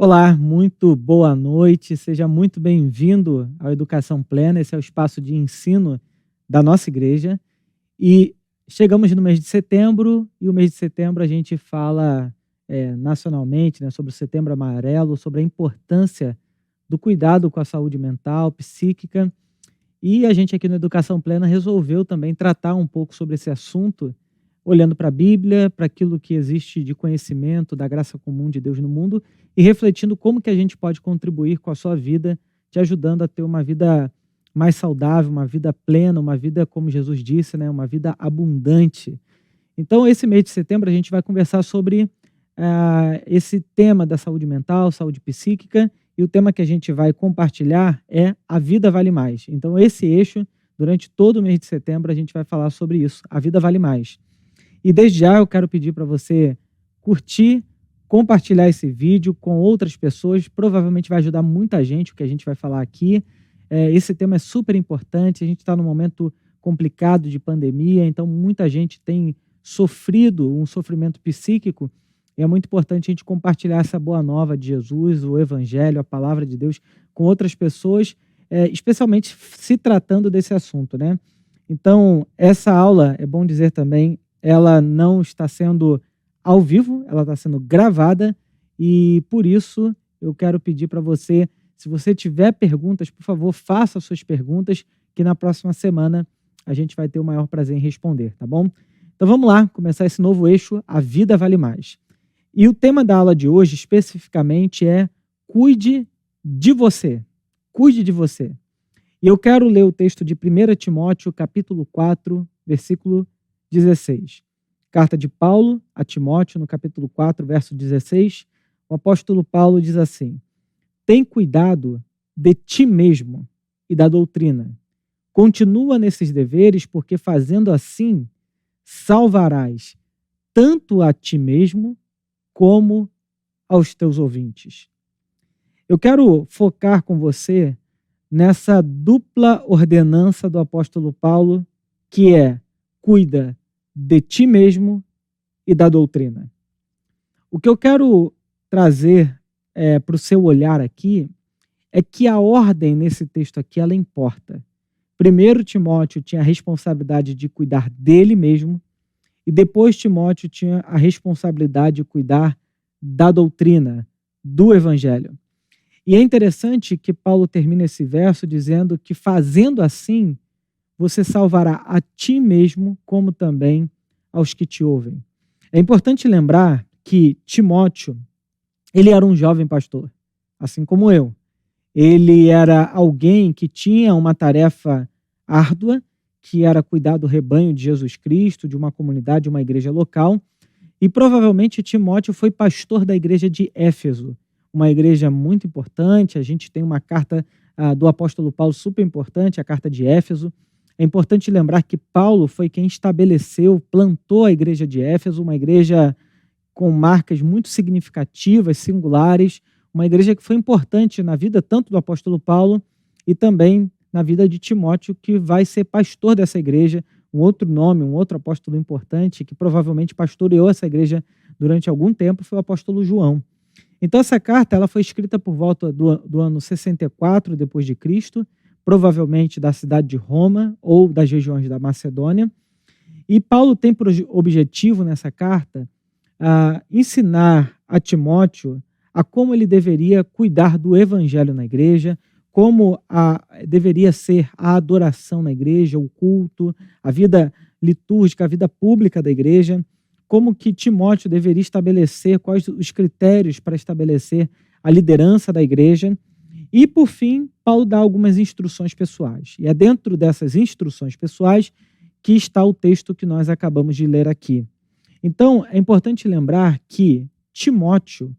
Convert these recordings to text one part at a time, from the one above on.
Olá, muito boa noite, seja muito bem-vindo ao Educação Plena. Esse é o espaço de ensino da nossa igreja e chegamos no mês de setembro e o mês de setembro a gente fala nacionalmente, né, sobre o Setembro Amarelo, sobre a importância do cuidado com a saúde mental, psíquica, e a gente aqui no Educação Plena resolveu também tratar um pouco sobre esse assunto, olhando para a Bíblia, para aquilo que existe de conhecimento da graça comum de Deus no mundo e refletindo como que a gente pode contribuir com a sua vida, te ajudando a ter uma vida mais saudável, uma vida plena, uma vida, como Jesus disse, né, uma vida abundante. Então, esse mês de setembro, a gente vai conversar sobre esse tema da saúde mental, saúde psíquica, e o tema que a gente vai compartilhar é A Vida Vale Mais. Então, esse eixo, durante todo o mês de setembro, a gente vai falar sobre isso, A Vida Vale Mais. E desde já eu quero pedir para você curtir, compartilhar esse vídeo com outras pessoas, provavelmente vai ajudar muita gente o que a gente vai falar aqui. Esse tema é super importante, a gente está num momento complicado de pandemia, então muita gente tem sofrido um sofrimento psíquico, e é muito importante a gente compartilhar essa boa nova de Jesus, o Evangelho, a Palavra de Deus, com outras pessoas, especialmente se tratando desse assunto, né? Então, essa aula, é bom dizer também, ela não está sendo ao vivo, ela está sendo gravada e, por isso, eu quero pedir para você, se você tiver perguntas, por favor, faça suas perguntas, que na próxima semana a gente vai ter o maior prazer em responder, tá bom? Então vamos lá, começar esse novo eixo, A Vida Vale Mais. E o tema da aula de hoje, especificamente, é Cuide de você. Cuide de você. E eu quero ler o texto de 1 Timóteo, capítulo 4, versículo 16. Carta de Paulo a Timóteo, no capítulo 4, verso 16, o apóstolo Paulo diz assim: tem cuidado de ti mesmo e da doutrina. Continua nesses deveres, porque fazendo assim, salvarás tanto a ti mesmo como aos teus ouvintes. Eu quero focar com você nessa dupla ordenança do apóstolo Paulo, que é: cuida de ti mesmo e da doutrina. O que eu quero trazer para o seu olhar aqui é que a ordem nesse texto aqui, ela importa. Primeiro, Timóteo tinha a responsabilidade de cuidar dele mesmo, e depois Timóteo tinha a responsabilidade de cuidar da doutrina, do evangelho. E é interessante que Paulo termina esse verso dizendo que fazendo assim, você salvará a ti mesmo, como também aos que te ouvem. É importante lembrar que Timóteo, ele era um jovem pastor, assim como eu. Ele era alguém que tinha uma tarefa árdua, que era cuidar do rebanho de Jesus Cristo, de uma comunidade, de uma igreja local, e provavelmente Timóteo foi pastor da igreja de Éfeso, uma igreja muito importante. A gente tem uma carta do apóstolo Paulo super importante, a carta de Éfeso. É importante lembrar que Paulo foi quem estabeleceu, plantou a igreja de Éfeso, uma igreja com marcas muito significativas, singulares, uma igreja que foi importante na vida tanto do apóstolo Paulo e também na vida de Timóteo, que vai ser pastor dessa igreja, um outro nome, um outro apóstolo importante, que provavelmente pastoreou essa igreja durante algum tempo, foi o apóstolo João. Então essa carta ela foi escrita por volta do ano 64 depois de Cristo, provavelmente da cidade de Roma ou das regiões da Macedônia. E Paulo tem por objetivo nessa carta ensinar a Timóteo a como ele deveria cuidar do evangelho na igreja, como deveria ser a adoração na igreja, o culto, a vida litúrgica, a vida pública da igreja, como que Timóteo deveria estabelecer, quais os critérios para estabelecer a liderança da igreja. E, por fim, Paulo dá algumas instruções pessoais. E é dentro dessas instruções pessoais que está o texto que nós acabamos de ler aqui. Então, é importante lembrar que Timóteo,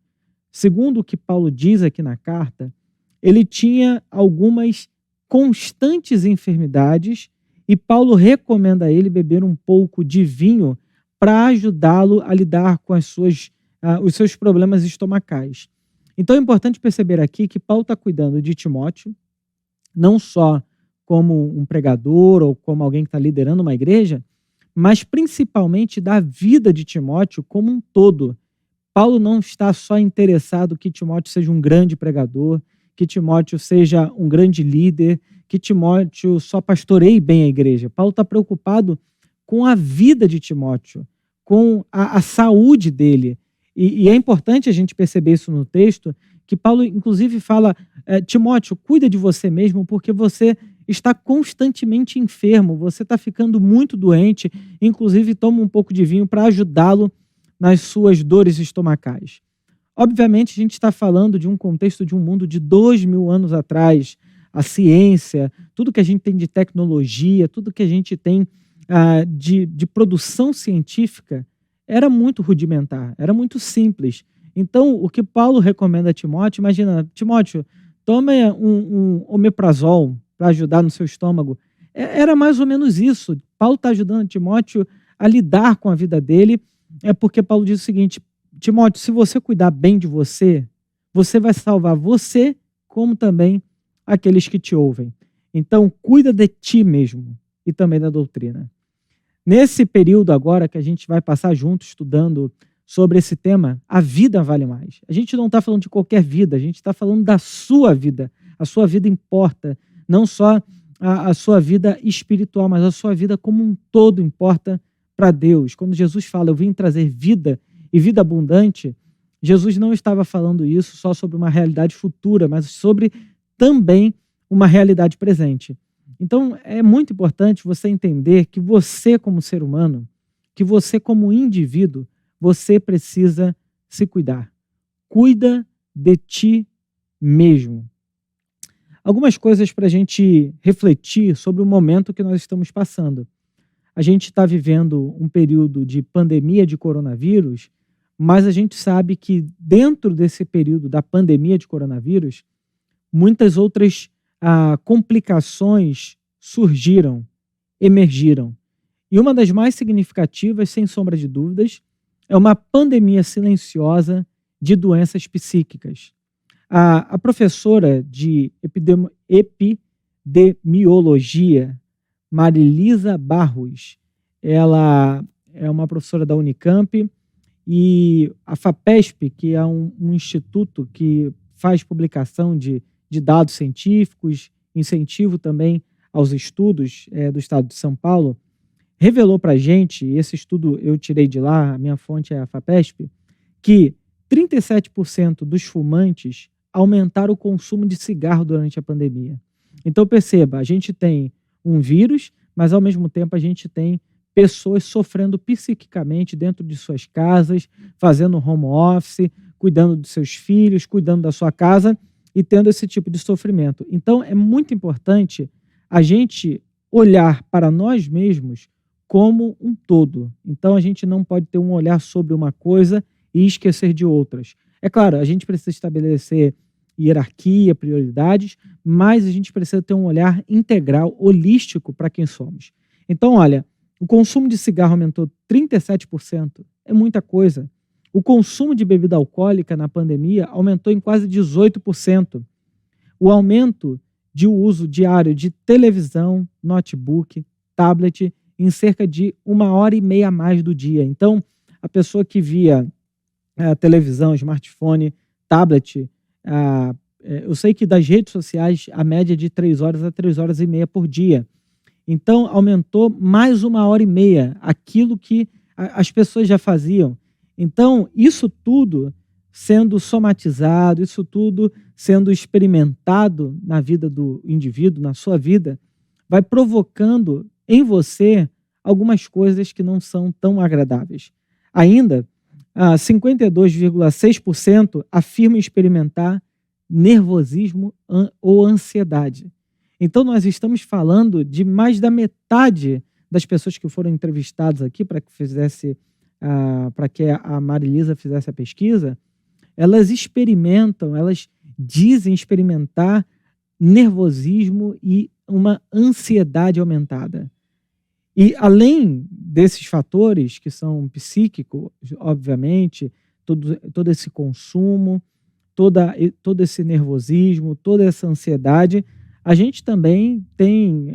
segundo o que Paulo diz aqui na carta, ele tinha algumas constantes enfermidades e Paulo recomenda a ele beber um pouco de vinho para ajudá-lo a lidar com os seus problemas estomacais. Então é importante perceber aqui que Paulo está cuidando de Timóteo, não só como um pregador ou como alguém que está liderando uma igreja, mas principalmente da vida de Timóteo como um todo, Paulo não está só interessado que Timóteo seja um grande pregador, que Timóteo seja um grande líder, que Timóteo só pastoreie bem a igreja. Paulo está preocupado com a vida de Timóteo, com a saúde dele. E é importante a gente perceber isso no texto, que Paulo, inclusive, fala, Timóteo, cuida de você mesmo, porque você está constantemente enfermo, você está ficando muito doente, inclusive toma um pouco de vinho para ajudá-lo nas suas dores estomacais. Obviamente, a gente está falando de um contexto de um mundo de 2000 anos atrás. A ciência, tudo que a gente tem de tecnologia, tudo que a gente tem de produção científica era muito rudimentar, era muito simples. Então, o que Paulo recomenda a Timóteo, imagina, Timóteo, tome um omeprazol para ajudar no seu estômago. Era mais ou menos isso. Paulo está ajudando Timóteo a lidar com a vida dele, porque Paulo diz o seguinte, Timóteo, se você cuidar bem de você, você vai salvar você, como também aqueles que te ouvem. Então, cuida de ti mesmo e também da doutrina. Nesse período agora que a gente vai passar junto estudando sobre esse tema, a vida vale mais. A gente não está falando de qualquer vida, a gente está falando da sua vida. A sua vida importa, não só a sua vida espiritual, mas a sua vida como um todo importa para Deus. Quando Jesus fala, eu vim trazer vida e vida abundante, Jesus não estava falando isso só sobre uma realidade futura, mas sobre também uma realidade presente. Então, é muito importante você entender que você, como ser humano, que você, como indivíduo, você precisa se cuidar. Cuida de ti mesmo. Algumas coisas para a gente refletir sobre o momento que nós estamos passando. A gente está vivendo um período de pandemia de coronavírus, mas a gente sabe que dentro desse período da pandemia de coronavírus, muitas outras complicações surgiram, emergiram. E uma das mais significativas, sem sombra de dúvidas, é uma pandemia silenciosa de doenças psíquicas. A professora de epidemiologia, Marilisa Barros, ela é uma professora da Unicamp, e a FAPESP, que é um instituto que faz publicação de dados científicos, incentivo também aos estudos do estado de São Paulo, revelou para a gente, e esse estudo eu tirei de lá, a minha fonte é a FAPESP, que 37% dos fumantes aumentaram o consumo de cigarro durante a pandemia. Então perceba, a gente tem um vírus, mas ao mesmo tempo a gente tem pessoas sofrendo psiquicamente dentro de suas casas, fazendo home office, cuidando dos seus filhos, cuidando da sua casa e tendo esse tipo de sofrimento. Então é muito importante a gente olhar para nós mesmos como um todo. Então a gente não pode ter um olhar sobre uma coisa e esquecer de outras. É claro, a gente precisa estabelecer hierarquia, prioridades, mas a gente precisa ter um olhar integral, holístico para quem somos. Então, olha, o consumo de cigarro aumentou 37%, é muita coisa. O consumo de bebida alcoólica na pandemia aumentou em quase 18%. O aumento de uso diário de televisão, notebook, tablet, em cerca de 1h30 a mais do dia. Então, a pessoa que via televisão, smartphone, tablet, eu sei que das redes sociais a média é de 3 horas a 3h30 por dia. Então, aumentou mais 1h30 aquilo que as pessoas já faziam. Então, isso tudo sendo somatizado, isso tudo sendo experimentado na vida do indivíduo, na sua vida, vai provocando em você algumas coisas que não são tão agradáveis. Ainda, 52,6% afirmam experimentar nervosismo ou ansiedade. Então, nós estamos falando de mais da metade das pessoas que foram entrevistadas aqui para que a Marilisa fizesse a pesquisa, elas dizem experimentar nervosismo e uma ansiedade aumentada. E além desses fatores que são psíquicos, obviamente, todo esse consumo, todo esse nervosismo, toda essa ansiedade, a gente também tem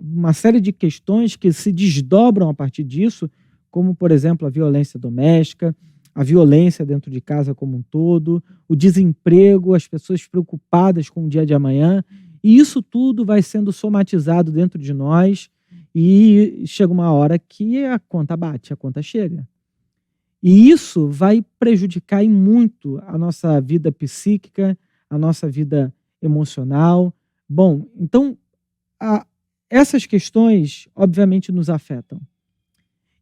uma série de questões que se desdobram a partir disso, como, por exemplo, a violência doméstica, a violência dentro de casa como um todo, o desemprego, as pessoas preocupadas com o dia de amanhã, e isso tudo vai sendo somatizado dentro de nós e chega uma hora que a conta bate, a conta chega. E isso vai prejudicar e muito a nossa vida psíquica, a nossa vida emocional. Bom, então, a essas questões, obviamente, nos afetam.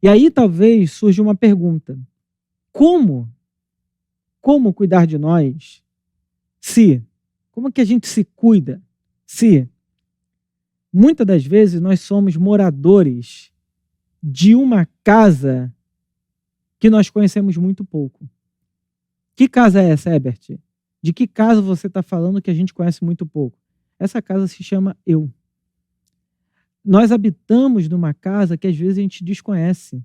E aí talvez surja uma pergunta: como? Como cuidar de nós se como que a gente se cuida se muitas das vezes nós somos moradores de uma casa que nós conhecemos muito pouco? Que casa é essa, Herbert? De que casa você está falando que a gente conhece muito pouco? Essa casa se chama eu. Nós habitamos numa casa que às vezes a gente desconhece.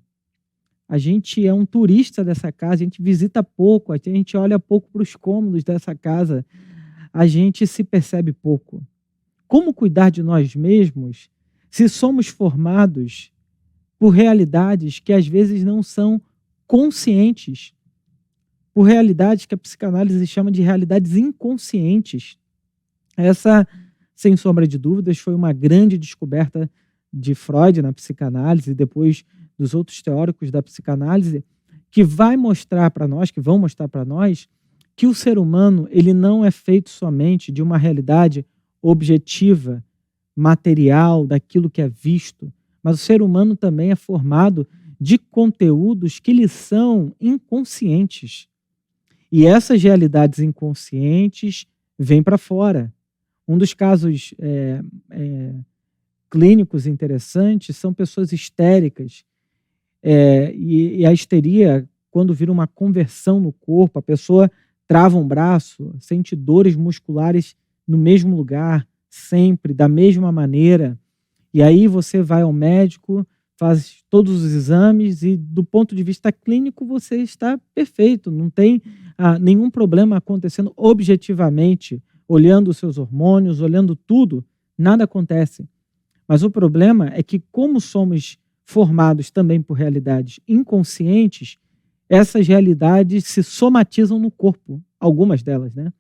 A gente é um turista dessa casa, a gente visita pouco, a gente olha pouco para os cômodos dessa casa, a gente se percebe pouco. Como cuidar de nós mesmos se somos formados por realidades que às vezes não são conscientes, por realidades que a psicanálise chama de realidades inconscientes? Essa, sem sombra de dúvidas, foi uma grande descoberta de Freud na psicanálise e depois dos outros teóricos da psicanálise, que vai mostrar para nós, que vão mostrar para nós, que o ser humano ele não é feito somente de uma realidade objetiva, material, daquilo que é visto, mas o ser humano também é formado de conteúdos que lhe são inconscientes. E essas realidades inconscientes vêm para fora. Um dos casos clínicos interessantes são pessoas histéricas. E a histeria, quando vira uma conversão no corpo, a pessoa trava um braço, sente dores musculares no mesmo lugar, sempre, da mesma maneira. E aí você vai ao médico, faz todos os exames e, do ponto de vista clínico, você está perfeito, não tem nenhum problema acontecendo objetivamente, olhando os seus hormônios, olhando tudo, nada acontece. Mas o problema é que, como somos formados também por realidades inconscientes, essas realidades se somatizam no corpo, algumas delas, né?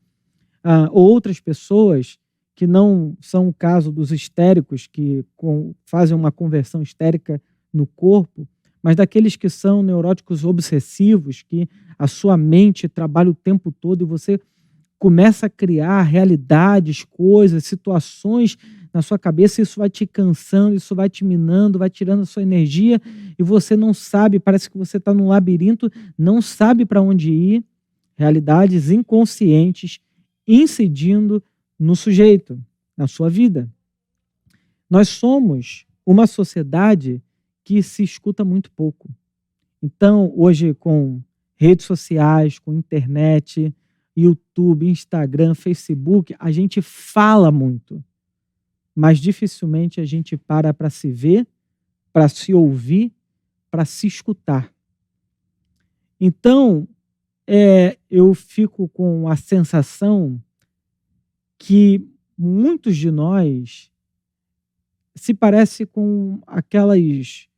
Outras pessoas que não são o caso dos histéricos, que fazem uma conversão histérica no corpo, mas daqueles que são neuróticos obsessivos, que a sua mente trabalha o tempo todo e você começa a criar realidades, coisas, situações na sua cabeça, isso vai te cansando, isso vai te minando, vai tirando a sua energia e você não sabe, parece que você está num labirinto, não sabe para onde ir. Realidades inconscientes incidindo no sujeito, na sua vida. Nós somos uma sociedade que se escuta muito pouco. Então, hoje, com redes sociais, com internet, YouTube, Instagram, Facebook, a gente fala muito, mas dificilmente a gente para se ver, para se ouvir, para se escutar. Então, eu fico com a sensação que muitos de nós se parece com aquelas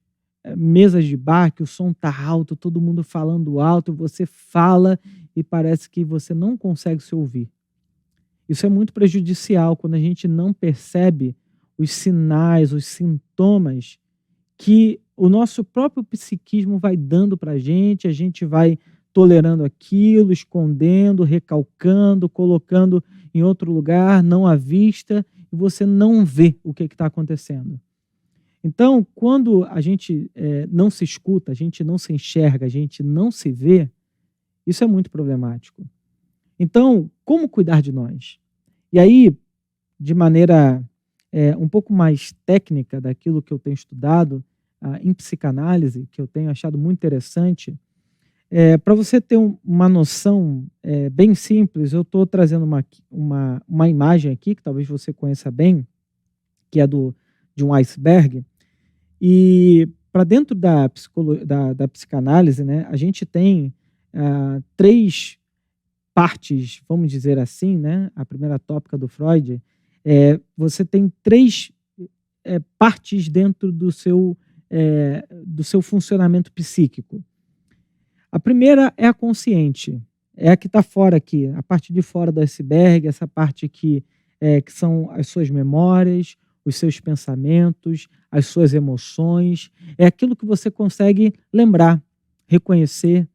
mesas de bar que o som está alto, todo mundo falando alto, você fala e parece que você não consegue se ouvir. Isso é muito prejudicial quando a gente não percebe os sinais, os sintomas que o nosso próprio psiquismo vai dando para a gente vai tolerando aquilo, escondendo, recalcando, colocando em outro lugar, não à vista, e você não vê o que está acontecendo. Então, quando a gente não se escuta, a gente não se enxerga, a gente não se vê, isso é muito problemático. Então, como cuidar de nós? E aí, de maneira um pouco mais técnica daquilo que eu tenho estudado em psicanálise, que eu tenho achado muito interessante, para você ter uma noção bem simples, eu estou trazendo uma imagem aqui, que talvez você conheça bem, que é de um iceberg, e para dentro da psicanálise, né, a gente tem três partes, vamos dizer assim, né? A primeira tópica do Freud, você tem três partes dentro do seu funcionamento psíquico. A primeira é a consciente, é a que está fora aqui, a parte de fora do iceberg, essa parte que são as suas memórias, os seus pensamentos, as suas emoções, é aquilo que você consegue lembrar, reconhecer,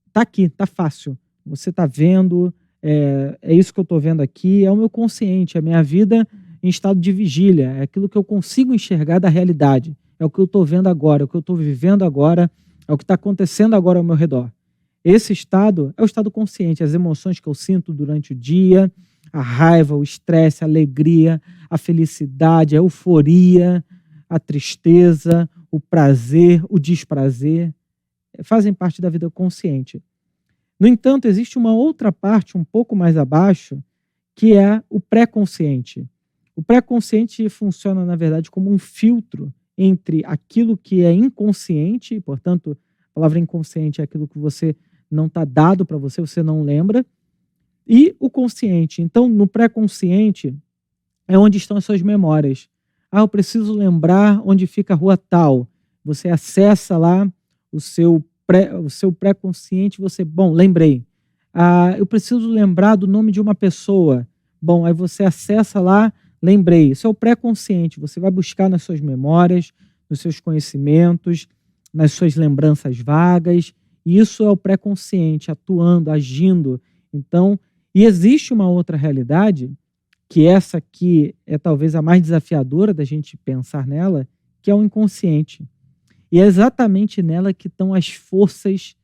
está aqui, está fácil. Você está vendo, é isso que eu estou vendo aqui, é o meu consciente, é a minha vida em estado de vigília, é aquilo que eu consigo enxergar da realidade, é o que eu estou vendo agora, é o que eu estou vivendo agora, é o que está acontecendo agora ao meu redor. Esse estado é o estado consciente, as emoções que eu sinto durante o dia, a raiva, o estresse, a alegria, a felicidade, a euforia, a tristeza, o prazer, o desprazer, fazem parte da vida consciente. No entanto, existe uma outra parte um pouco mais abaixo, que é o pré-consciente. O pré-consciente funciona, na verdade, como um filtro entre aquilo que é inconsciente, portanto, a palavra inconsciente é aquilo que você não está dado para você, você não lembra, e o consciente. Então, no pré-consciente é onde estão as suas memórias. Ah, eu preciso lembrar onde fica a rua tal. Você acessa lá o seu pré-consciente, você, bom, lembrei. Ah, eu preciso lembrar do nome de uma pessoa. Bom, aí você acessa lá, lembrei. Isso é o pré-consciente. Você vai buscar nas suas memórias, nos seus conhecimentos, nas suas lembranças vagas. Isso é o pré-consciente, atuando, agindo. Então, e existe uma outra realidade, que essa aqui é talvez a mais desafiadora da gente pensar nela, que é o inconsciente. E é exatamente nela que estão as forças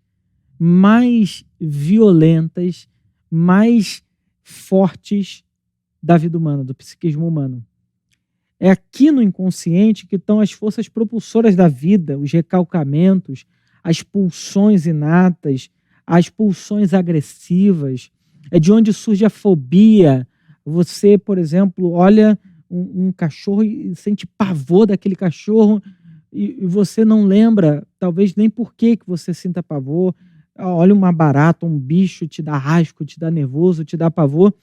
mais violentas, mais fortes da vida humana, do psiquismo humano. É aqui no inconsciente que estão as forças propulsoras da vida, os recalcamentos, as pulsões inatas, as pulsões agressivas. É de onde surge a fobia. Você, por exemplo, olha um cachorro e sente pavor daquele cachorro e você não lembra, talvez nem por que você sinta pavor. Olha uma barata, um bicho, te dá asco, te dá nervoso, te dá pavor.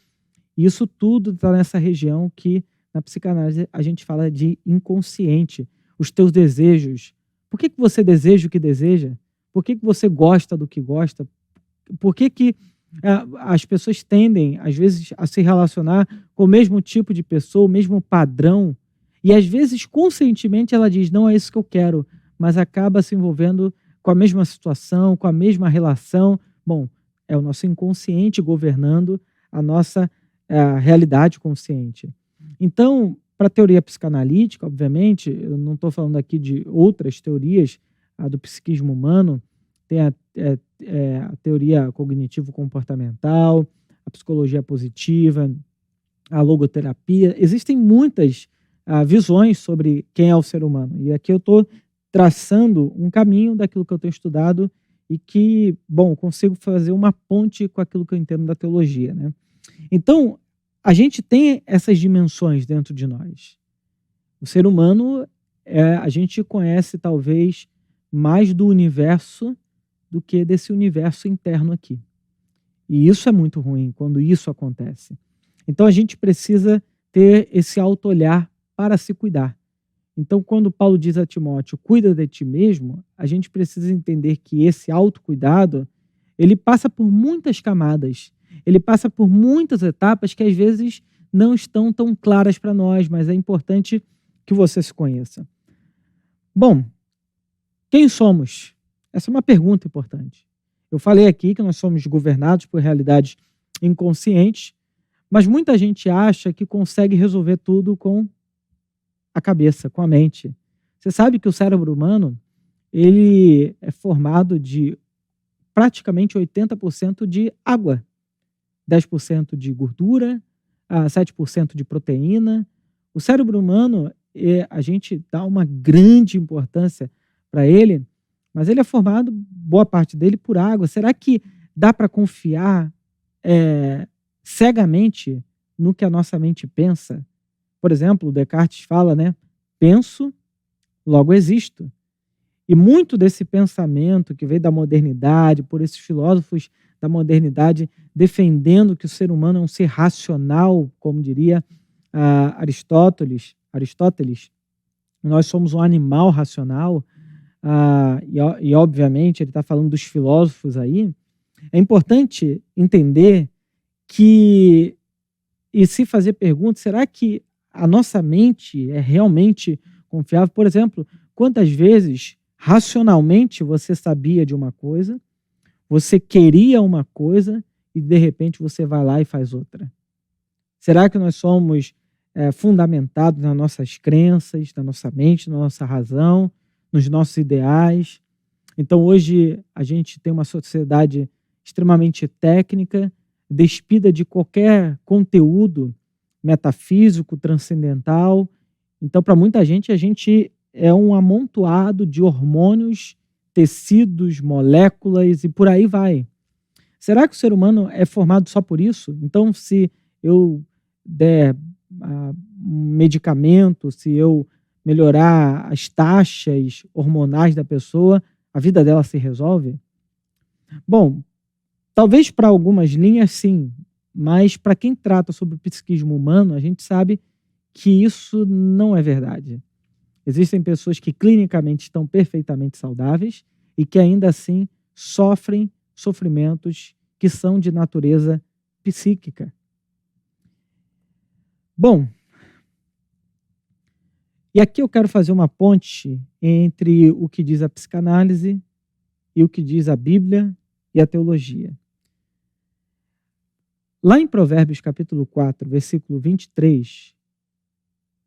Isso tudo está nessa região que na psicanálise a gente fala de inconsciente. Os teus desejos. Por que você deseja o que deseja? Por que você gosta do que gosta? Por que as pessoas tendem, às vezes, a se relacionar com o mesmo tipo de pessoa, o mesmo padrão, e às vezes, conscientemente, ela diz, não é isso que eu quero, mas acaba se envolvendo com a mesma situação, com a mesma relação. Bom, é o nosso inconsciente governando a nossa realidade consciente. Então, para a teoria psicanalítica, obviamente, eu não estou falando aqui de outras teorias do psiquismo humano, tem a teoria cognitivo-comportamental, a psicologia positiva, a logoterapia. Existem muitas visões sobre quem é o ser humano. E aqui eu estou traçando um caminho daquilo que eu tenho estudado e que, bom, consigo fazer uma ponte com aquilo que eu entendo da teologia, né? Então, a gente tem essas dimensões dentro de nós. O ser humano, a gente conhece talvez mais do universo do que desse universo interno aqui. E isso é muito ruim quando isso acontece. Então a gente precisa ter esse auto-olhar para se cuidar. Então quando Paulo diz a Timóteo, cuida de ti mesmo, a gente precisa entender que esse autocuidado, ele passa por muitas camadas, ele passa por muitas etapas que às vezes não estão tão claras para nós, mas é importante que você se conheça. Bom, quem somos? Essa é uma pergunta importante. Eu falei aqui que nós somos governados por realidades inconscientes, mas muita gente acha que consegue resolver tudo com a cabeça, com a mente. Você sabe que o cérebro humano, ele é formado de praticamente 80% de água, 10% de gordura, 7% de proteína. O cérebro humano, a gente dá uma grande importância para ele, mas ele é formado, boa parte dele, por água. Será que dá para confiar cegamente no que a nossa mente pensa? Por exemplo, Descartes fala, né? Penso, logo existo. E muito desse pensamento que veio da modernidade, por esses filósofos da modernidade, defendendo que o ser humano é um ser racional, como diria Aristóteles, nós somos um animal racional. e obviamente ele está falando dos filósofos aí, é importante entender que, e se fazer perguntas, será que a nossa mente é realmente confiável? Por exemplo, quantas vezes, racionalmente, você sabia de uma coisa, você queria uma coisa e, de repente, você vai lá e faz outra? Será que nós somos fundamentados nas nossas crenças, na nossa mente, na nossa razão, nos nossos ideais? Então, hoje, a gente tem uma sociedade extremamente técnica, despida de qualquer conteúdo metafísico, transcendental. Então, para muita gente, a gente é um amontoado de hormônios, tecidos, moléculas e por aí vai. Será que o ser humano é formado só por isso? Então, se eu der um medicamento, se eu melhorar as taxas hormonais da pessoa, a vida dela se resolve? Bom, talvez para algumas linhas sim, mas para quem trata sobre o psiquismo humano, a gente sabe que isso não é verdade. Existem pessoas que clinicamente estão perfeitamente saudáveis e que ainda assim sofrem sofrimentos que são de natureza psíquica. Bom, e aqui eu quero fazer uma ponte entre o que diz a psicanálise e o que diz a Bíblia e a teologia. Lá em Provérbios capítulo 4, versículo 23,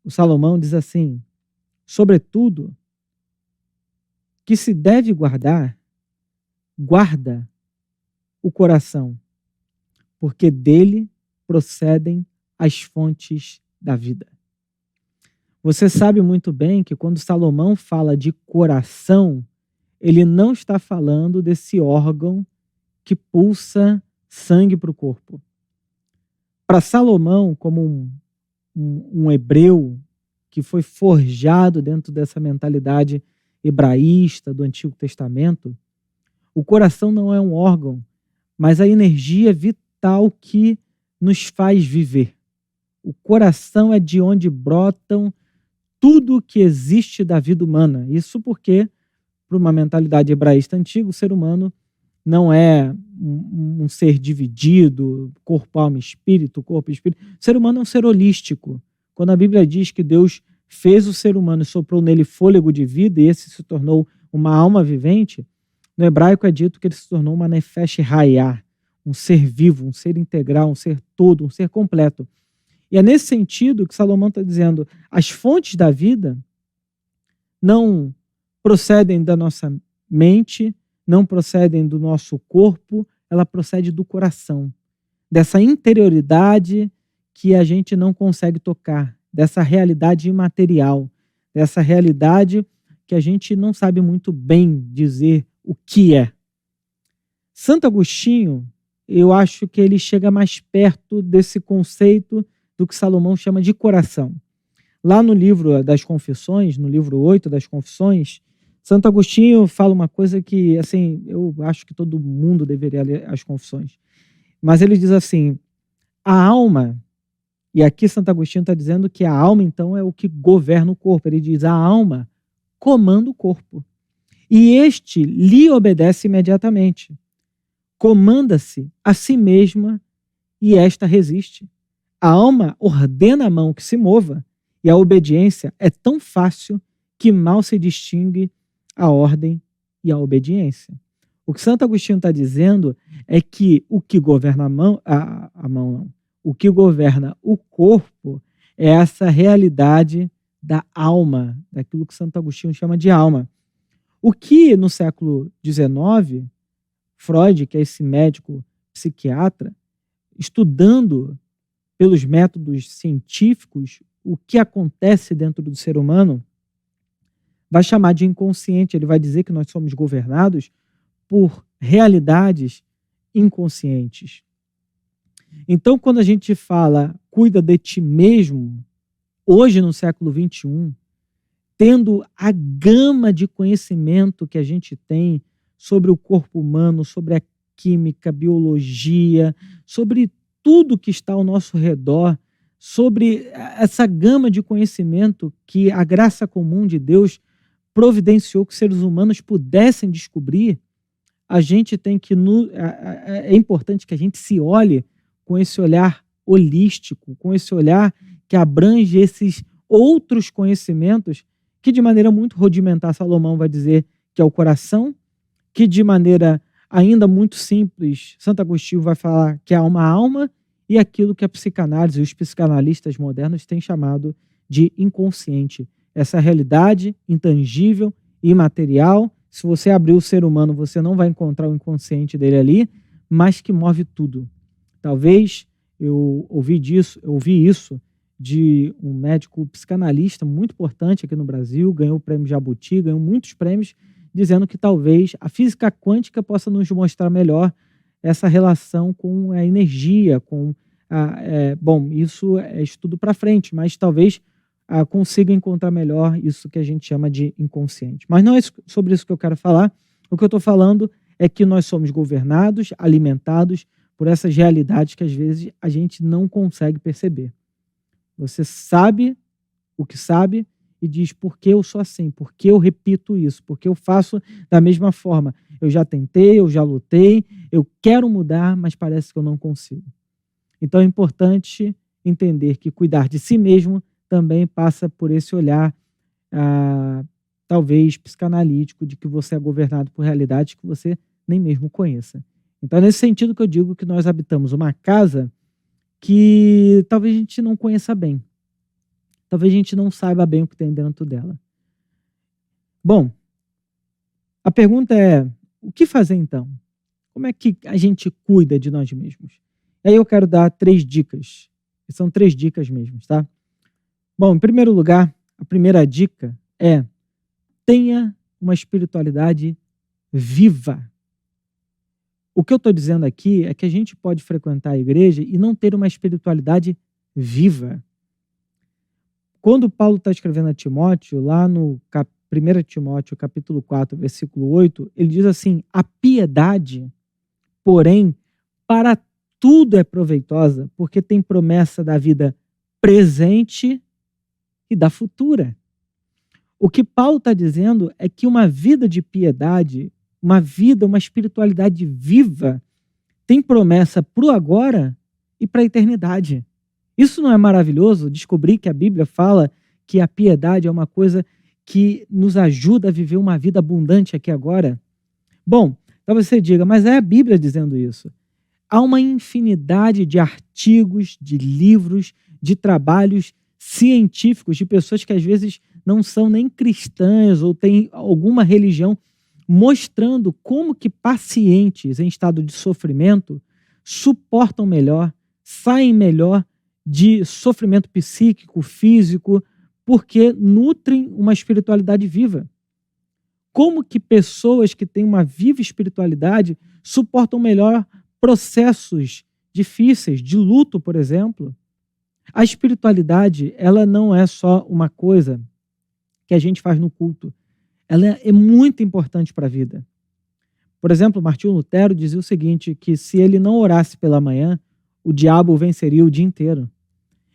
o Salomão diz assim: sobretudo, que se deve guardar, guarda o coração, porque dele procedem as fontes da vida. Você sabe muito bem que quando Salomão fala de coração, ele não está falando desse órgão que pulsa sangue para o corpo. Para Salomão, como um hebreu que foi forjado dentro dessa mentalidade hebraísta do Antigo Testamento, o coração não é um órgão, mas a energia vital que nos faz viver. O coração é de onde brotam tudo que existe da vida humana. Isso porque, para uma mentalidade hebraísta antiga, o ser humano não é um ser dividido, corpo, alma, espírito, corpo e espírito. O ser humano é um ser holístico. Quando a Bíblia diz que Deus fez o ser humano e soprou nele fôlego de vida, e esse se tornou uma alma vivente, no hebraico é dito que ele se tornou uma nefesh hayah, um ser vivo, um ser integral, um ser todo, um ser completo. E é nesse sentido que Salomão está dizendo: as fontes da vida não procedem da nossa mente, não procedem do nosso corpo, ela procede do coração, dessa interioridade que a gente não consegue tocar, dessa realidade imaterial, dessa realidade que a gente não sabe muito bem dizer o que é. Santo Agostinho, eu acho que ele chega mais perto desse conceito do que Salomão chama de coração. Lá no livro das Confissões, no livro 8 das Confissões, Santo Agostinho fala uma coisa que, assim, eu acho que todo mundo deveria ler as Confissões. Mas ele diz assim: a alma, e aqui Santo Agostinho está dizendo que a alma, então, é o que governa o corpo. Ele diz: a alma comanda o corpo, e este lhe obedece imediatamente. Comanda-se a si mesma, e esta resiste. A alma ordena a mão que se mova, e a obediência é tão fácil que mal se distingue a ordem e a obediência. O que Santo Agostinho está dizendo é que o que governa o que governa o corpo é essa realidade da alma, daquilo que Santo Agostinho chama de alma. O que no século XIX, Freud, que é esse médico psiquiatra, estudando pelos métodos científicos o que acontece dentro do ser humano, vai chamar de inconsciente. Ele vai dizer que nós somos governados por realidades inconscientes. Então, quando a gente fala cuida de ti mesmo, hoje no século XXI, tendo a gama de conhecimento que a gente tem sobre o corpo humano, sobre a química, biologia, sobre tudo que está ao nosso redor, sobre essa gama de conhecimento que a graça comum de Deus providenciou que os seres humanos pudessem descobrir, a gente tem que... É importante que a gente se olhe com esse olhar holístico, com esse olhar que abrange esses outros conhecimentos que, de maneira muito rudimentar, Salomão vai dizer que é o coração, que de maneira ainda muito simples, Santo Agostinho vai falar que é uma alma, e aquilo que a psicanálise e os psicanalistas modernos têm chamado de inconsciente. Essa realidade intangível e imaterial. Se você abrir o ser humano, você não vai encontrar o inconsciente dele ali, mas que move tudo. Talvez eu ouvi isso de um médico psicanalista muito importante aqui no Brasil, ganhou o prêmio Jabuti, ganhou muitos prêmios, dizendo que talvez a física quântica possa nos mostrar melhor essa relação com a energia, bom, isso é estudo para frente, mas talvez consiga encontrar melhor isso que a gente chama de inconsciente. Mas não é sobre isso que eu quero falar. O que eu estou falando é que nós somos governados, alimentados por essas realidades que às vezes a gente não consegue perceber. Você sabe o que sabe e diz: por que eu sou assim? Por que eu repito isso? Por que eu faço da mesma forma? Eu já tentei, eu já lutei, eu quero mudar, mas parece que eu não consigo. Então é importante entender que cuidar de si mesmo também passa por esse olhar, talvez psicanalítico, de que você é governado por realidades que você nem mesmo conheça. Então é nesse sentido que eu digo que nós habitamos uma casa que talvez a gente não conheça bem. Talvez a gente não saiba bem o que tem dentro dela. Bom, a pergunta é: o que fazer então? Como é que a gente cuida de nós mesmos? E aí eu quero dar 3 dicas. São 3 dicas mesmo, tá? Bom, em primeiro lugar, a primeira dica é: tenha uma espiritualidade viva. O que eu estou dizendo aqui é que a gente pode frequentar a igreja e não ter uma espiritualidade viva. Quando Paulo está escrevendo a Timóteo, lá no 1 Timóteo, capítulo 4, versículo 8, ele diz assim: a piedade, porém, para tudo é proveitosa, porque tem promessa da vida presente e da futura. O que Paulo está dizendo é que uma vida de piedade, uma espiritualidade viva, tem promessa para o agora e para a eternidade. Isso não é maravilhoso? Descobrir que a Bíblia fala que a piedade é uma coisa que nos ajuda a viver uma vida abundante aqui agora? Bom, talvez você diga: mas é a Bíblia dizendo isso. Há uma infinidade de artigos, de livros, de trabalhos científicos, de pessoas que às vezes não são nem cristãs ou têm alguma religião, mostrando como que pacientes em estado de sofrimento suportam melhor, saem melhor de sofrimento psíquico, físico, porque nutrem uma espiritualidade viva. Como que pessoas que têm uma viva espiritualidade suportam melhor processos difíceis, de luto, por exemplo? A espiritualidade, ela não é só uma coisa que a gente faz no culto. Ela é muito importante para a vida. Por exemplo, Martinho Lutero dizia o seguinte, que se ele não orasse pela manhã, o diabo venceria o dia inteiro.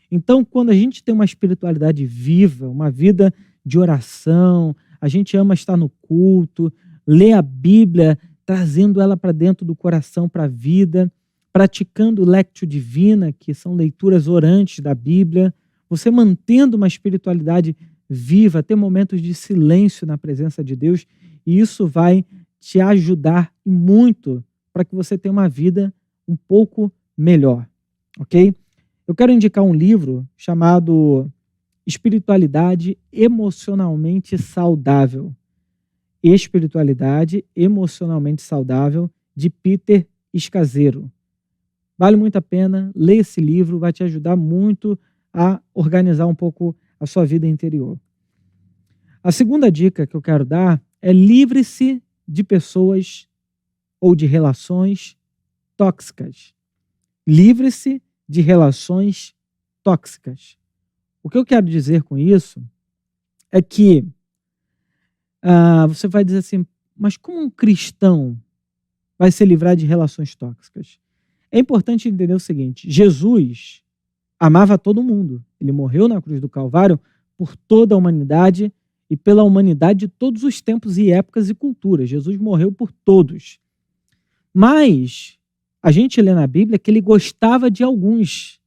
Então, quando a gente tem uma espiritualidade viva, uma vida de oração, a gente ama estar no culto, ler a Bíblia, trazendo ela para dentro do coração, para a vida, praticando Lectio Divina, que são leituras orantes da Bíblia, você mantendo uma espiritualidade viva, ter momentos de silêncio na presença de Deus, e isso vai te ajudar muito para que você tenha uma vida um pouco melhor, ok? Eu quero indicar um livro chamado Espiritualidade Emocionalmente Saudável. Espiritualidade Emocionalmente Saudável, de Peter Scazzero. Vale muito a pena, ler esse livro, vai te ajudar muito a organizar um pouco a sua vida interior. A segunda dica que eu quero dar é: livre-se de pessoas ou de relações tóxicas. Livre-se de relações tóxicas. O que eu quero dizer com isso é que você vai dizer assim: mas como um cristão vai se livrar de relações tóxicas? É importante entender o seguinte: Jesus amava todo mundo. Ele morreu na cruz do Calvário por toda a humanidade e pela humanidade de todos os tempos e épocas e culturas. Jesus morreu por todos. Mas a gente lê na Bíblia que ele gostava de alguns.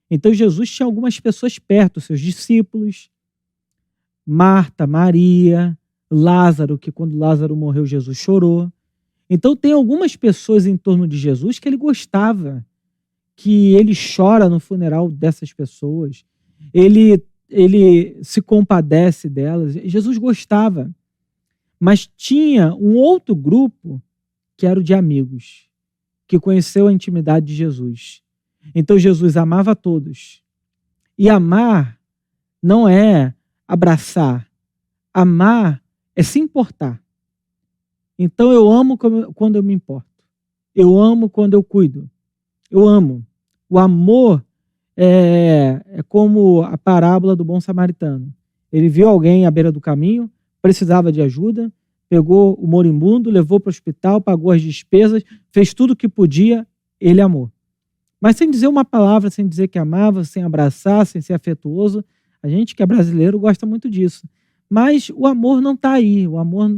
Então Jesus tinha algumas pessoas perto, seus discípulos, Marta, Maria, Lázaro, que quando Lázaro morreu, Jesus chorou. Então tem algumas pessoas em torno de Jesus que ele gostava, que ele chora no funeral dessas pessoas, ele se compadece delas. Jesus gostava, mas tinha um outro grupo que era o de amigos, que conheceu a intimidade de Jesus. Então Jesus amava a todos. E amar não é abraçar. Amar é se importar. Então eu amo quando eu me importo. Eu amo quando eu cuido. Eu amo. O amor é como a parábola do bom samaritano. Ele viu alguém à beira do caminho, precisava de ajuda, pegou o moribundo, levou para o hospital, pagou as despesas, fez tudo o que podia, ele amou. Mas sem dizer uma palavra, sem dizer que amava, sem abraçar, sem ser afetuoso. A gente que é brasileiro gosta muito disso. Mas o amor não está aí. O amor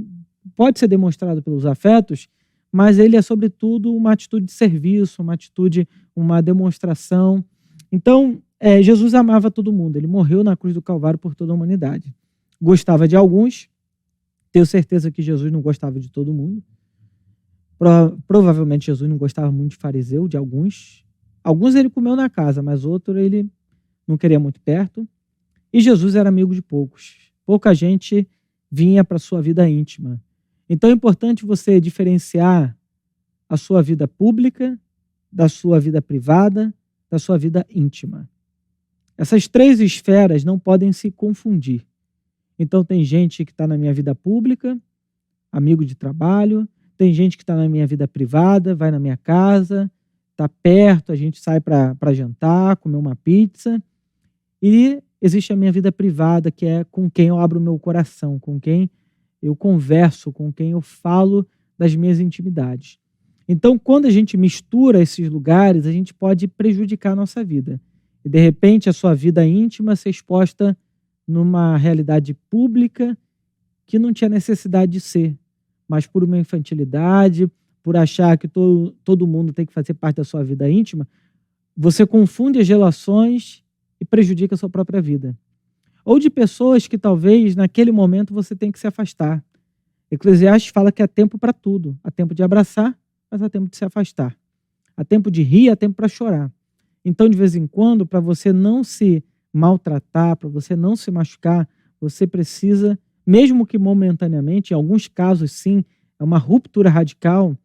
pode ser demonstrado pelos afetos, mas ele é, sobretudo, uma atitude de serviço, uma atitude, uma demonstração. Então, Jesus amava todo mundo. Ele morreu na cruz do Calvário por toda a humanidade. Gostava de alguns. Tenho certeza que Jesus não gostava de todo mundo. Provavelmente Jesus não gostava muito de fariseu, de alguns. Alguns ele comeu na casa, mas outros ele não queria muito perto. E Jesus era amigo de poucos. Pouca gente vinha para a sua vida íntima. Então é importante você diferenciar a sua vida pública da sua vida privada, da sua vida íntima. Essas três esferas não podem se confundir. Então tem gente que está na minha vida pública, amigo de trabalho, tem gente que está na minha vida privada, vai na minha casa, está perto, a gente sai para jantar, comer uma pizza. E existe a minha vida privada, que é com quem eu abro o meu coração, com quem eu converso, com quem eu falo das minhas intimidades. Então, quando a gente mistura esses lugares, a gente pode prejudicar a nossa vida. E, de repente, a sua vida íntima ser exposta numa realidade pública que não tinha necessidade de ser, mas por uma infantilidade, por achar que todo mundo tem que fazer parte da sua vida íntima, você confunde as relações e prejudica a sua própria vida. Ou de pessoas que talvez naquele momento você tem que se afastar. Eclesiastes fala que há tempo para tudo. Há tempo de abraçar, mas há tempo de se afastar. Há tempo de rir, há tempo para chorar. Então, de vez em quando, para você não se maltratar, para você não se machucar, você precisa, mesmo que momentaneamente, em alguns casos sim, é uma ruptura radical,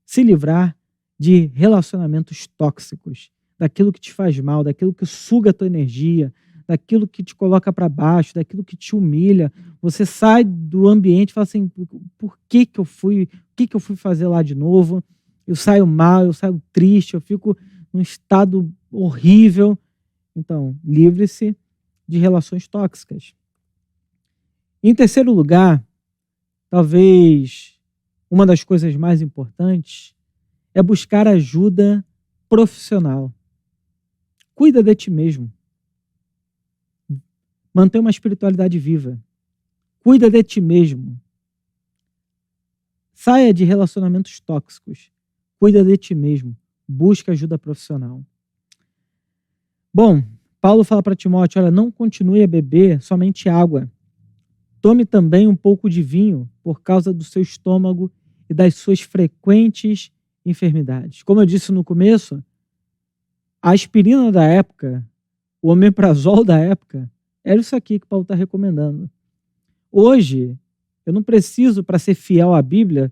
se livrar de relacionamentos tóxicos, daquilo que te faz mal, daquilo que suga a tua energia, daquilo que te coloca para baixo, daquilo que te humilha. Você sai do ambiente e fala assim, por que que eu fui fazer lá de novo? Eu saio mal, eu saio triste, eu fico num estado horrível. Então, livre-se de relações tóxicas. Em terceiro lugar, talvez uma das coisas mais importantes é buscar ajuda profissional. Cuida de ti mesmo. Mantém uma espiritualidade viva. Cuida de ti mesmo. Saia de relacionamentos tóxicos. Cuida de ti mesmo. Busca ajuda profissional. Bom, Paulo fala para Timóteo, olha, não continue a beber somente água. Tome também um pouco de vinho por causa do seu estômago e das suas frequentes enfermidades. Como eu disse no começo, a aspirina da época, o omeprazol da época, era isso aqui que Paulo está recomendando. Hoje, eu não preciso, para ser fiel à Bíblia,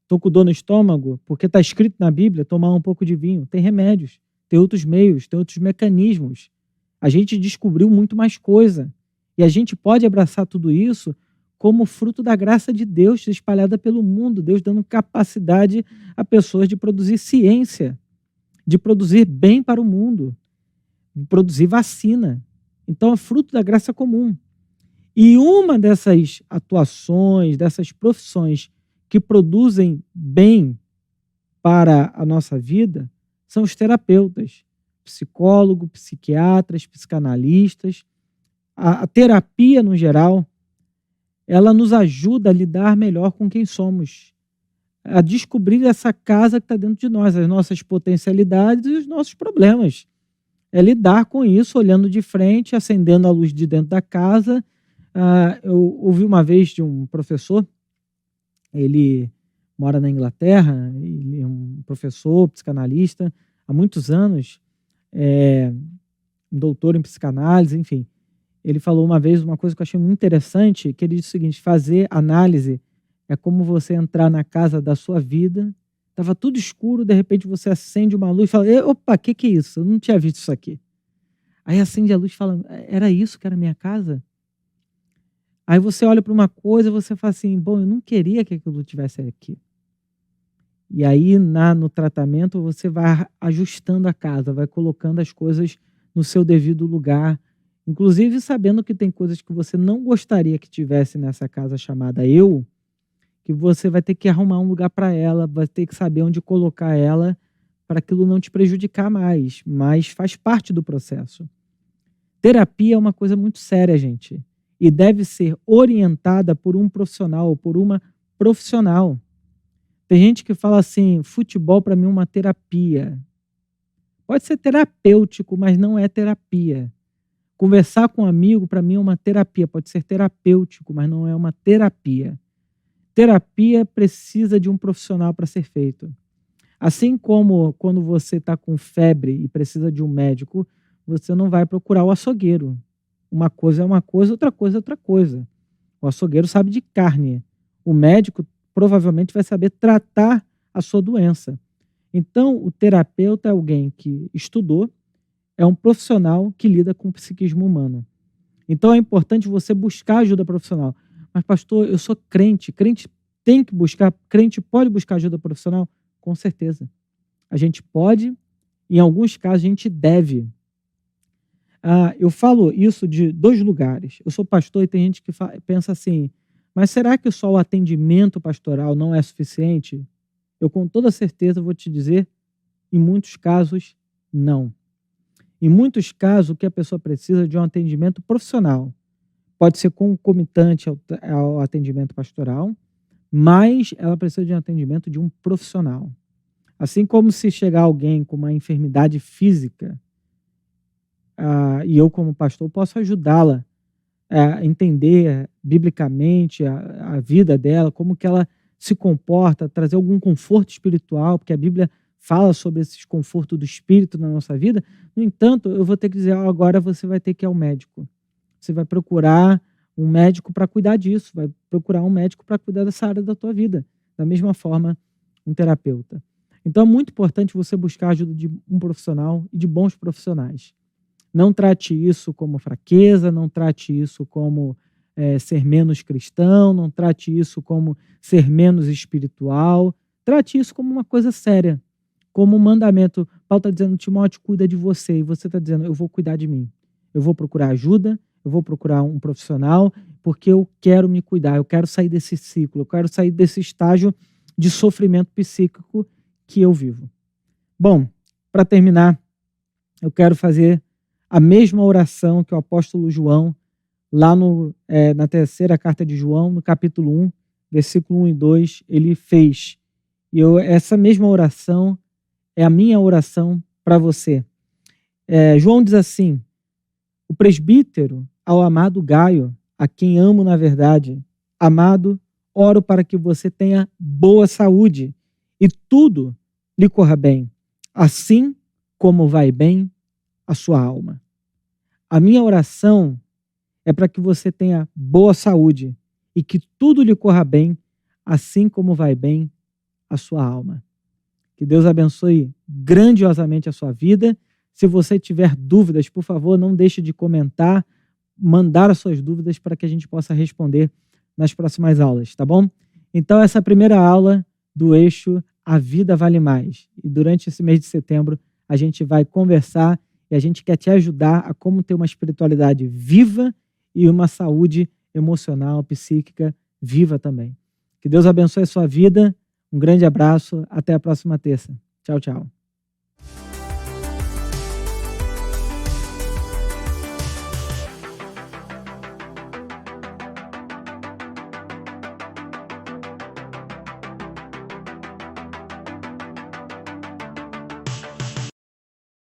estou com dor no estômago, porque está escrito na Bíblia, tomar um pouco de vinho. Tem remédios, tem outros meios, tem outros mecanismos. A gente descobriu muito mais coisa. E a gente pode abraçar tudo isso como fruto da graça de Deus espalhada pelo mundo, Deus dando capacidade a pessoas de produzir ciência, de produzir bem para o mundo, de produzir vacina. Então é fruto da graça comum. E uma dessas atuações, dessas profissões que produzem bem para a nossa vida são os terapeutas, psicólogos, psiquiatras, psicanalistas. A terapia, no geral, ela nos ajuda a lidar melhor com quem somos, a descobrir essa casa que está dentro de nós, as nossas potencialidades e os nossos problemas. É lidar com isso, olhando de frente, acendendo a luz de dentro da casa. Eu ouvi uma vez de um professor, ele mora na Inglaterra, ele é um professor, psicanalista, há muitos anos, um doutor em psicanálise, enfim. Ele falou uma vez uma coisa que eu achei muito interessante, que ele disse o seguinte: fazer análise é como você entrar na casa da sua vida, estava tudo escuro, de repente você acende uma luz e fala: opa, o que é isso? Eu não tinha visto isso aqui. Aí acende a luz e fala: era isso que era a minha casa? Aí você olha para uma coisa e você fala assim: bom, eu não queria que aquilo tivesse aqui. E aí, no tratamento, você vai ajustando a casa, vai colocando as coisas no seu devido lugar, inclusive sabendo que tem coisas que você não gostaria que tivesse nessa casa chamada eu, que você vai ter que arrumar um lugar para ela, vai ter que saber onde colocar ela para aquilo não te prejudicar mais, mas faz parte do processo. Terapia é uma coisa muito séria, gente, e deve ser orientada por um profissional ou por uma profissional. Tem gente que fala assim: futebol para mim é uma terapia. Pode ser terapêutico, mas não é terapia. Conversar com um amigo para mim é uma terapia, pode ser terapêutico, mas não é uma terapia. Terapia precisa de um profissional para ser feito. Assim como quando você está com febre e precisa de um médico, você não vai procurar o açougueiro. Uma coisa é uma coisa, outra coisa é outra coisa. O açougueiro sabe de carne. O médico provavelmente vai saber tratar a sua doença. Então, o terapeuta é alguém que estudou, é um profissional que lida com o psiquismo humano. Então, é importante você buscar ajuda profissional. Mas, pastor, eu sou crente. Crente tem que buscar, crente pode buscar ajuda profissional? Com certeza. A gente pode, em alguns casos, a gente deve. Eu falo isso de 2 lugares. Eu sou pastor e tem gente que pensa assim: mas será que só o atendimento pastoral não é suficiente? Eu com toda certeza vou te dizer, em muitos casos, não. Em muitos casos, o que a pessoa precisa é de um atendimento profissional. Pode ser concomitante ao atendimento pastoral, mas ela precisa de um atendimento de um profissional. Assim como se chegar alguém com uma enfermidade física, e eu como pastor posso ajudá-la a entender biblicamente a vida dela, como que ela se comporta, trazer algum conforto espiritual, porque a Bíblia fala sobre esse conforto do espírito na nossa vida. No entanto, eu vou ter que dizer: agora você vai ter que ir ao médico. Você vai procurar um médico para cuidar disso, vai procurar um médico para cuidar dessa área da tua vida. Da mesma forma, um terapeuta. Então, é muito importante você buscar a ajuda de um profissional e de bons profissionais. Não trate isso como fraqueza, não trate isso como ser menos cristão, não trate isso como ser menos espiritual. Trate isso como uma coisa séria, como um mandamento. Paulo está dizendo: Timóteo, cuida de você. E você está dizendo: eu vou cuidar de mim. Eu vou procurar ajuda, eu vou procurar um profissional, porque eu quero me cuidar, eu quero sair desse ciclo, eu quero sair desse estágio de sofrimento psíquico que eu vivo. Bom, para terminar, eu quero fazer a mesma oração que o apóstolo João, lá na terceira carta de João, no capítulo 1, versículo 1 e 2, ele fez. E essa mesma oração é a minha oração para você. João diz assim: o presbítero ao amado Gaio, a quem amo na verdade, amado, oro para que você tenha boa saúde e tudo lhe corra bem, assim como vai bem a sua alma. A minha oração é para que você tenha boa saúde e que tudo lhe corra bem, assim como vai bem a sua alma. Que Deus abençoe grandiosamente a sua vida. Se você tiver dúvidas, por favor, não deixe de comentar, mandar as suas dúvidas para que a gente possa responder nas próximas aulas, tá bom? Então, essa é a primeira aula do eixo A Vida Vale Mais. E durante esse mês de setembro, a gente vai conversar e a gente quer te ajudar a como ter uma espiritualidade viva e uma saúde emocional, psíquica viva também. Que Deus abençoe a sua vida. Um grande abraço. Até a próxima terça. Tchau, tchau.